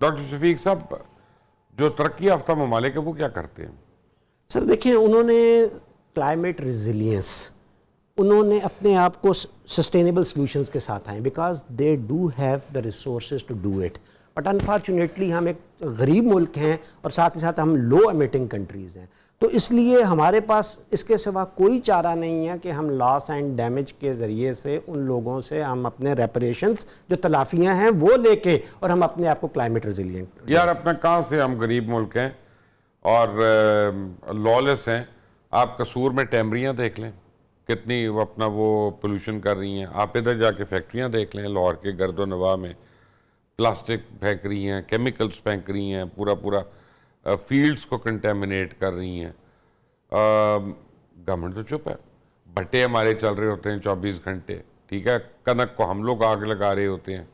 Doctor Shafiq साहब, जो तरक्की याफ्ता ममालिक है वो क्या करते हैं? सर देखिए, उन्होंने क्लाइमेट रिजिलियंस, उन्होंने अपने आप को सस्टेनेबल सॉल्यूशंस के साथ आए, because they do have the resources to do it. But unfortunately हम एक गरीब मुल्क हैं और साथ ही साथ हम लो एमिटिंग कंट्रीज़ हैं, तो इसलिए हमारे पास इसके सिवा कोई चारा नहीं है कि हम लॉस एंड डैमेज के ज़रिए से उन लोगों से हम अपने रेपरेशंस जो तलाफियाँ हैं वो लेके और हम अपने आप को क्लाइमेट रिजिलियंट। यार अपना कहाँ से, हम गरीब मुल्क हैं और लॉलेस हैं। आप कसूर में टैमरियाँ देख लें कितनी वो अपना वो पोल्यूशन कर रही हैं। आप इधर जाके फैक्ट्रियाँ देख लें, लाहौर के गर्दो नवाह में प्लास्टिक फेंक रही हैं, केमिकल्स फेंक रही हैं, पूरा पूरा फील्ड्स को कंटेमिनेट कर रही हैं। गवर्नमेंट तो चुप है। भट्टे हमारे चल रहे होते हैं 24 घंटे, ठीक है, कनक को हम लोग आग लगा रहे होते हैं।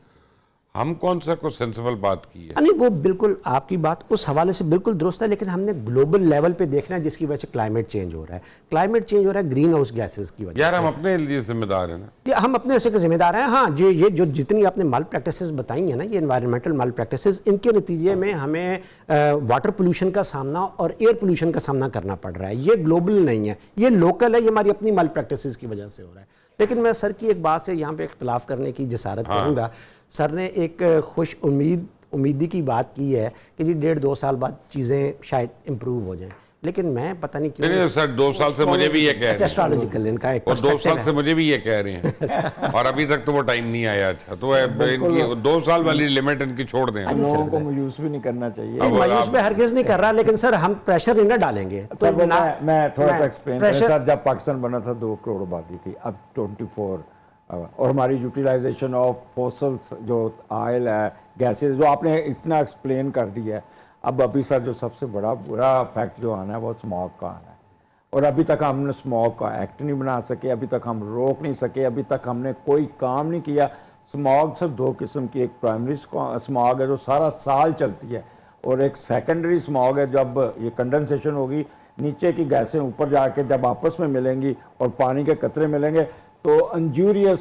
हम कौन सा को सेंसिबल बात की है? नहीं, वो बिल्कुल आपकी बात उस हवाले से बिल्कुल दुरुस्त है, लेकिन हमने ग्लोबल लेवल पे देखना है जिसकी वजह से क्लाइमेट चेंज हो रहा है। क्लाइमेट चेंज हो रहा है ग्रीन हाउस गैसेस की वजह यार से। हम अपने लिए जिम्मेदार हैं ना, कि हम अपने हिस्से के जिम्मेदार हैं। हाँ, ये जो जितनी आपने माल प्रैक्टिसेस बताई हैं ना, ये एनवायरमेंटल माल प्रैक्टिसेस, इनके नतीजे में हमें वाटर पोल्यूशन का सामना और एयर पोल्यूशन का सामना करना पड़ रहा है। ये ग्लोबल नहीं है, ये लोकल है, ये हमारी अपनी माल प्रैक्टिसेस की वजह से हो रहा है। लेकिन मैं सर की एक बात से यहाँ पे इख्तलाफ करने की जसारत करूँगा। सर ने एक खुश उम्मीदी की बात की है कि जी 1.5-2 साल बाद चीज़ें शायद इम्प्रूव हो जाएं, लेकिन मैं पता नहीं क्यों। नहीं सर, 2 साल से मुझे भी ये कह रहे हैं, एस्ट्रोलॉजिकल इनका एक और 2 साल से मुझे भी ये कह रहे हैं और अभी तक तो वो टाइम नहीं आया। अच्छा, तो इनकी 2 साल वाली लिमिट इनकी छोड़ दें। लोगों को मायूस भी नहीं करना चाहिए। मायूस में हरगिज़ नहीं कर रहा, लेकिन सर हम प्रेशर नहीं ना डालेंगे। तो मैं थोड़ा सा एक्सप्लेन करूं सर। जब पाकिस्तान बना था 2 करोड़ आबादी थी, अब 24, और हमारी यूटिलाइजेशन ऑफ फॉसल्स जो ऑयल है, गैसेस, जो आपने इतना एक्सप्लेन कर दिया है। अब अभी सर जो सबसे बड़ा बुरा फैक्ट जो आना है वो स्मॉग का आना है, और अभी तक हमने स्मॉग का एक्ट नहीं बना सके, अभी तक हम रोक नहीं सके, अभी तक हमने कोई काम नहीं किया। स्मॉग सिर्फ 2 किस्म की, एक प्राइमरी स्मॉग है जो सारा साल चलती है, और एक सेकेंडरी स्मॉग है जब ये कंडेंसेशन होगी, नीचे की गैसें ऊपर जाके जब आपस में मिलेंगी और पानी के कतरे मिलेंगे तो इंजूरियस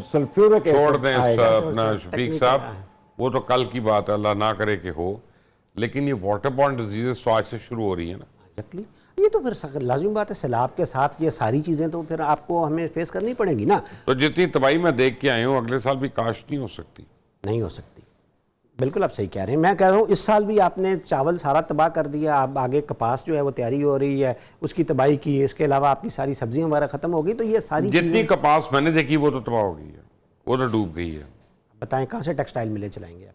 सल्फ्यूरिक एसिड छोड़ दें अपना शफीक साहब, वो तो कल की बात है, अल्लाह ना करे कि हो। लेकिन ये वाटर बॉर्न डिजीजेस तो आज से शुरू हो रही है ना। एग्जैक्टली, ये तो फिर लाजिम बात है, सैलाब के साथ ये सारी चीज़ें तो फिर आपको हमें फेस करनी पड़ेंगी ना। तो जितनी तबाही मैं देख के आया हूँ, अगले साल भी काश नहीं हो सकती। नहीं हो सकती, बिल्कुल आप सही कह रहे हैं। मैं कह रहा हूँ इस साल भी आपने चावल सारा तबाह कर दिया, अब आगे कपास जो है वो तैयारी हो रही है, उसकी तबाही की। इसके अलावा आपकी सारी सब्जियां वगैरह खत्म हो गई, तो ये सारी जितनी कपास मैंने देखी वो तो तबाह हो गई है, वो तो डूब गई है। बताएं कहाँ से टेक्सटाइल मिले चलाएंगे आप?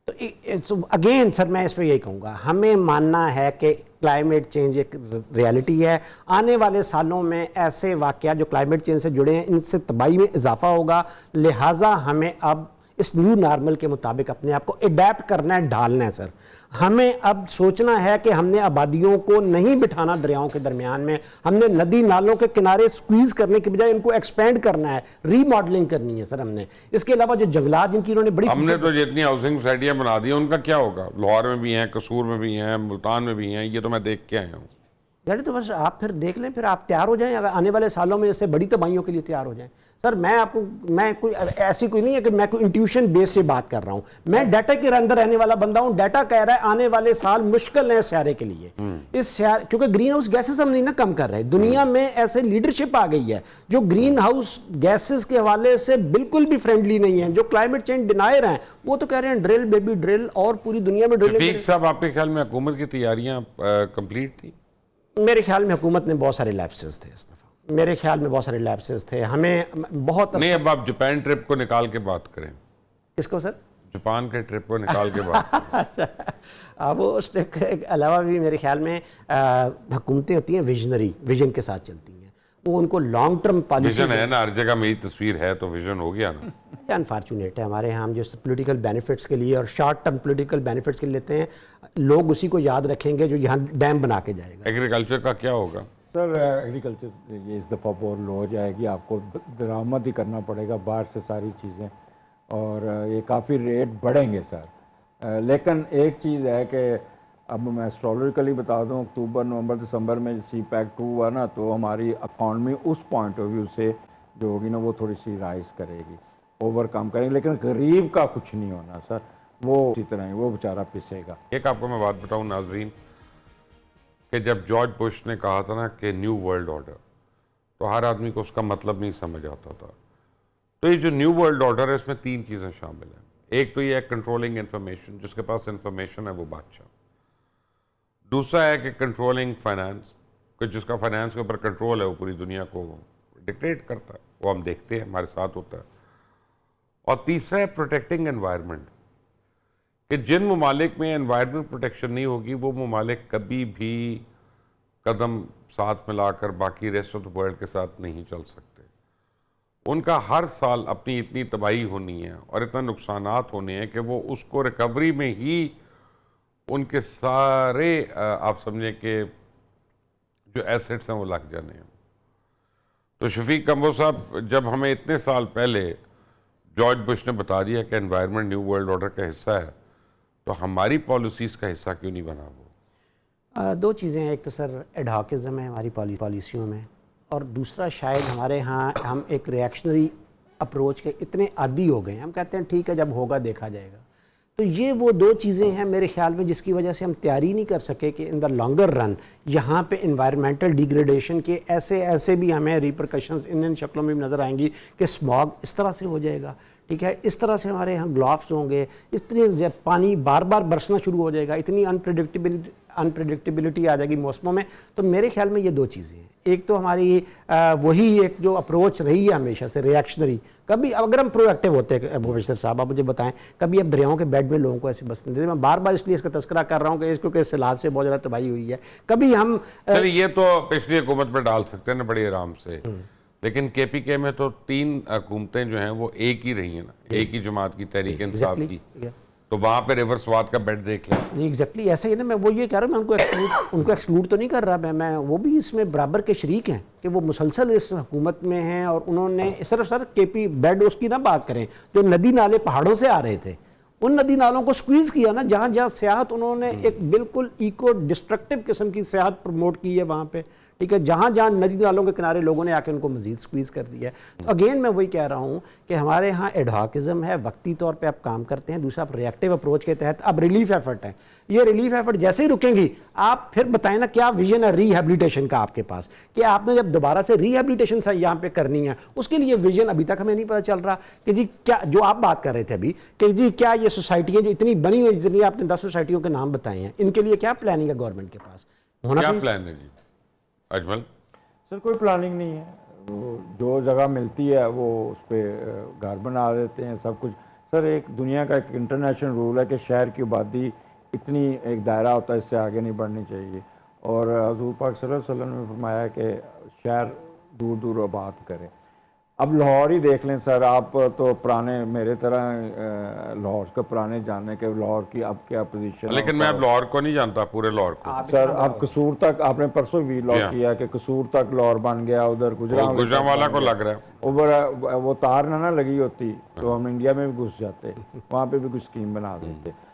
तो अगेन सर मैं इस पर यही कहूँगा, हमें मानना है कि क्लाइमेट चेंज एक रियलिटी है। आने वाले सालों में ऐसे वाक़यात जो क्लाइमेट चेंज से जुड़े हैं, इनसे तबाही में इजाफा होगा। लिहाजा हमें अब इस न्यू नॉर्मल के मुताबिक अपने आप को अडेप्ट करना है, ढालना है। सर हमें अब सोचना है कि हमने आबादियों को नहीं बिठाना दरियाओं के दरमियान में, हमने नदी नालों के किनारे स्क्वीज करने के बजाय इनको एक्सपेंड करना है, रीमॉडलिंग करनी है। सर हमने इसके अलावा जो जंगलात जिनकी उन्होंने बड़ी, हमने तो जितनी हाउसिंग सोसाइटियाँ बना दी उनका क्या होगा? लाहौर में भी हैं, कसूर में भी हैं, मुल्तान में भी हैं, ये तो मैं देख के आया हूँ। यानी तो बस आप फिर देख लें, फिर आप तैयार हो जाएं, अगर आने वाले सालों में इससे बड़ी तबाहियों के लिए तैयार हो जाएं। सर मैं कोई ऐसी कोई नहीं है कि मैं कोई इंट्यूशन बेस से बात कर रहा हूं, मैं डाटा के अंदर रहने वाला बंदा हूं। डाटा कह रहा है आने वाले साल मुश्किल है सारे के लिए, क्योंकि ग्रीन हाउस गैसेस हम नहीं ना कम कर रहे। दुनिया में ऐसे लीडरशिप आ गई है जो ग्रीन हाउस गैसेस के हवाले से बिल्कुल भी फ्रेंडली नहीं है, जो क्लाइमेट चेंज डिनायर हैं, वो तो कह रहे हैं ड्रिल बेबी ड्रिल, और पूरी दुनिया में ड्रिल। शफीक साहब, आपके ख्याल में हुकूमत की तैयारियां कंप्लीट थी? मेरे ख्याल में हुकूमत ने बहुत सारे लैप्सेस थे इस दफ़ा, मेरे ख्याल में बहुत सारे लैप्सेस थे। हमें बहुत नहीं, अब आप जापान ट्रिप को निकाल के बात करें। किसको सर? जापान के ट्रिप को निकाल के बात अब उस ट्रिप के अलावा भी मेरे ख्याल में हुकूमतें होती हैं विजनरी, विजन के साथ चलती हैं। वो उनको लॉन्ग टर्म पॉलिसी, विजन है ना, हर जगह मेरी तस्वीर है तो विजन हो गया ना। अनफॉर्चुनेट है हमारे यहाँ हम जो पॉलिटिकल बेनिफिट्स के लिए और शॉर्ट टर्म पॉलिटिकल बेनिफिट्स के लिए लेते हैं, लोग उसी को याद रखेंगे जो यहाँ डैम बना के जाएगा। एग्रीकल्चर का क्या होगा? सर एग्रीकल्चर ये इस दफ़ा बहुत लो हो जाएगी, आपको दरामद ही करना पड़ेगा बाहर से सारी चीज़ें, और ये काफ़ी रेट बढ़ेंगे सर। लेकिन एक चीज़ है कि अब मैं एस्ट्रोलॉजिकली बता दूं, अक्टूबर नवंबर दिसंबर में CPEC 2 हुआ ना, तो हमारी इकॉनमी उस पॉइंट ऑफ व्यू से जो होगी ना वो थोड़ी सी राइज करेगी, ओवरकम करेंगे। लेकिन गरीब का कुछ नहीं होना सर, वो इसी तरह ही वो बेचारा पिसेगा। एक आपको मैं बात बताऊं नाजरीन, कि जब जॉर्ज बुश ने कहा था ना कि न्यू वर्ल्ड ऑर्डर, तो हर आदमी को उसका मतलब नहीं समझ आता था। तो ये जो न्यू वर्ल्ड ऑर्डर है, इसमें 3 चीज़ें शामिल हैं। एक तो ये है कंट्रोलिंग इंफॉर्मेशन, जिसके पास इंफॉर्मेशन है वो बादशाह। दूसरा है कि कंट्रोलिंग फाइनेंस, कि जिसका फाइनेंस के ऊपर कंट्रोल है वो पूरी दुनिया को डिक्टेट करता है, वो हम देखते हैं हमारे साथ होता है। और तीसरा है प्रोटेक्टिंग एनवायरनमेंट, कि जिन ममालिक में एनवायरनमेंट प्रोटेक्शन नहीं होगी वो ममालिक कभी भी कदम साथ मिलाकर बाकी रेस्ट ऑफ द वर्ल्ड के साथ नहीं चल सकते। उनका हर साल अपनी इतनी तबाही होनी है और इतना नुकसानात होने हैं कि वो उसको रिकवरी में ही उनके सारे आप समझे कि जो एसेट्स हैं वो लग जाने हैं। तो शफीक कम्बो साहब, जब हमें इतने साल पहले जॉर्ज बुश ने बता दिया कि एनवायरनमेंट न्यू वर्ल्ड ऑर्डर का हिस्सा है, तो हमारी पॉलिसीज़ का हिस्सा क्यों नहीं बना वो? 2 चीज़ें हैं, एक तो सर एडहॉकिज्म है हमारी पॉलिसियों में, और दूसरा शायद हमारे यहाँ हम एक रिएक्शनरी अप्रोच के इतने आदी हो गए हैं, हम कहते हैं ठीक है जब होगा देखा जाएगा। तो ये वो 2 चीज़ें हैं मेरे ख्याल में जिसकी वजह से हम तैयारी नहीं कर सके कि इन द लॉन्गर रन यहाँ पे इन्वायरमेंटल डिग्रेडेशन के ऐसे भी हमें रिपरकशंस इन शक्लों में भी नज़र आएंगी कि स्मॉग इस तरह से हो जाएगा, ठीक है, इस तरह से हमारे यहाँ ग्लोव्स होंगे, इतनी पानी बार बार बरसना शुरू हो जाएगा, इतनी अनप्रेडिक्टेबिलिटी आ जाएगी मौसमों में। तो मेरे ख्याल में ये 2 चीज़ें हैं। एक तो हमारी वही एक जो अप्रोच रही है हमेशा से रिएक्शनरी, कभी अगर हम प्रोएक्टिव होते हैं प्रोफेसर साहब आप मुझे बताएं, कभी अब दरियाओं के बेड में लोगों को ऐसे बसने देते। मैं बार बार इसलिए इसका तस्करा कर रहा हूँ कि इसको के सैलाब से बहुत ज़्यादा तबाही हुई है। कभी हम चलिए ये तो पिछली हुकूमत में डाल सकते हैं ना बड़ी आराम से, लेकिन KPK में तो 3 हुकूमतें जो हैं वो एक ही रही हैं ना, एक ही जमात की, तहरीक इंसाफ की। तो वहाँ पे रिवर स्वात का बेड देख लें। जी एग्जैक्टली ऐसा ही ना, मैं वो ये कह रहा हूँ, मैं उनको एक्सक्लूड तो नहीं कर रहा, मैं वो भी इसमें बराबर के शरीक हैं कि वो मुसलसल इस हुकूमत में हैं। और उन्होंने सिर्फ सर KP बेड उसकी ना बात करें, जो नदी नाले पहाड़ों से आ रहे थे उन नदी नालों को स्क्वीज़ किया ना, जहाँ जहाँ सियाहत उन्होंने एक बिल्कुल इको डिस्ट्रक्टिव किस्म की सियाहत प्रमोट की है वहाँ पे, ठीक है, जहाँ जहाँ नदी नालों के किनारे लोगों ने आके उनको मजीद स्क्वीज़ कर दिया है। तो अगेन मैं वही कह रहा हूँ कि हमारे यहाँ एडहॉकिज्म है, वक्ती तौर पे आप काम करते हैं। दूसरा आप रिएक्टिव अप्रोच के तहत अब रिलीफ एफर्ट है, ये रिलीफ एफर्ट जैसे ही रुकेंगी आप फिर बताएं ना क्या विजन है रिहेबिलिटेशन का आपके पास, कि आपने जब दोबारा से रिहेबिलिटेशन यहाँ पे करनी है उसके लिए विजन अभी तक हमें नहीं पता चल रहा कि जी क्या, जो आप बात कर रहे थे अभी कि जी क्या ये सोसाइटियाँ जो इतनी बनी हुई, जितनी आपने 10 सोसाइटियों के नाम बताए हैं, इनके लिए क्या प्लानिंग है गवर्नमेंट के पास? क्या प्लान है जी अजमल? सर कोई प्लानिंग नहीं है, वो जो जगह मिलती है वो उस पर घर बना देते हैं सब कुछ। सर एक दुनिया का एक इंटरनेशनल रूल है कि शहर की आबादी इतनी एक दायरा होता है, इससे आगे नहीं बढ़नी चाहिए। और हज़ूर पाक सल्लल्लाहु अलैहि वसल्लम ने फरमाया कि शहर दूर दूर आबाद करें। अब लाहौर ही देख लें सर, आप तो पुराने मेरे तरह लाहौर के पुराने जानने के लाहौर की अब क्या पोजीशन है। लेकिन मैं अब लाहौर को नहीं जानता, पूरे लाहौर को। सर अब कसूर तक आपने परसों भी लॉक किया कि कसूर तक लाहौर बन गया, उधर गुजरांवाला को लग रहा है वो तार ना लगी होती तो हम इंडिया में भी घुस जाते, वहाँ पे भी कुछ स्कीम बना देते।